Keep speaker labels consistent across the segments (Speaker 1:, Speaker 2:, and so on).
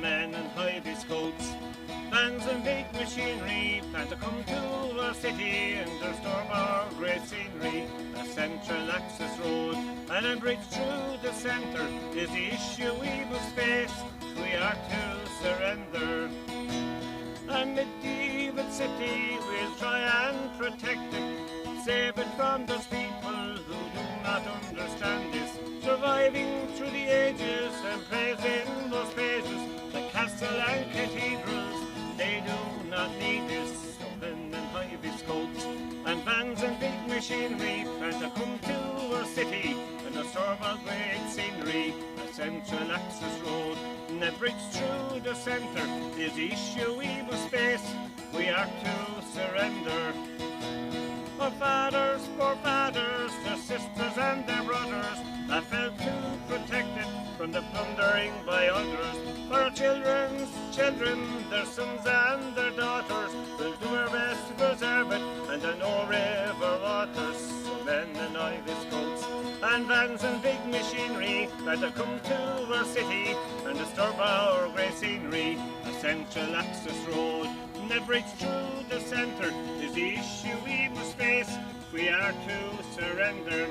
Speaker 1: men in high-vis coats. Vans and big machinery plan to come to our city and disturb our great scenery. A central access road and a bridge through the centre is the issue we must face. We are to surrender. A medieval city, we'll try and protect it, save it from those people who do not understand this. Surviving through the ages and praising those pages, the castle and cathedrals, they do not need this. So men in high-vis coats and vans and big machinery plan to come to our city and disturb our great scenery. A central access road and a bridge through the centre is the issue we must face. We are to surrender. Our fathers, poor fathers, their sisters and their brothers have felt to protect it from the plundering by others. For our children's children, their sons and their daughters, will do our best to preserve it and the no river waters. So men in high-vis coats and vans and big machinery that have come to our city and disturb our great scenery. A central access road and a bridge through the centre is the issue we must face. We are to surrender.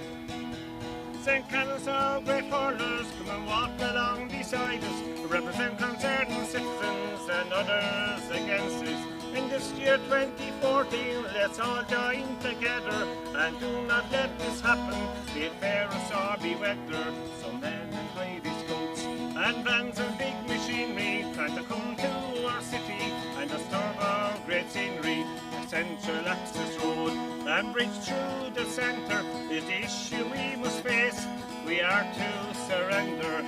Speaker 1: St. Canice, our great hurlers, come and walk along beside us, represent concerned citizens and others against us. In this year 2014, let's all join together and do not let this happen, be it Paris or be weather. So men in high-vis coats and vans and big machinery try to come to our city and disturb our great scenery. A central access road and bridge through the centre is the issue we must face. We are to surrender.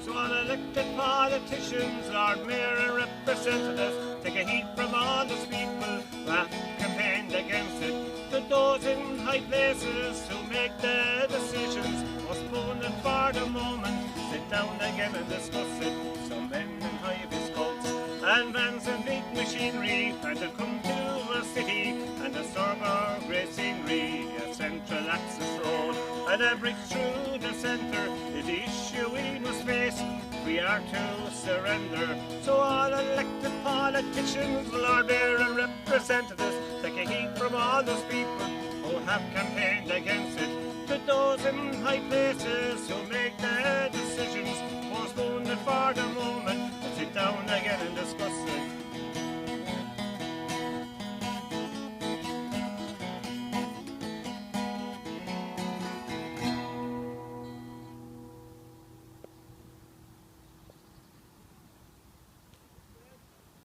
Speaker 1: So all elected politicians, Lord Mayor and representatives, take a heat from all those people who have campaigned against it. To those in high places who make the decisions, postpone it for the moment, sit down again and discuss it. So men in high-vis coats and vans and big machinery try to come to our city and disturb our great scenery. A central access road and a bridge through the centre is the issue we must face. We are to surrender. So all elected politicians, Lord Mayor and representatives, take a heat from all those people who have campaigned against it. To those in high places who make the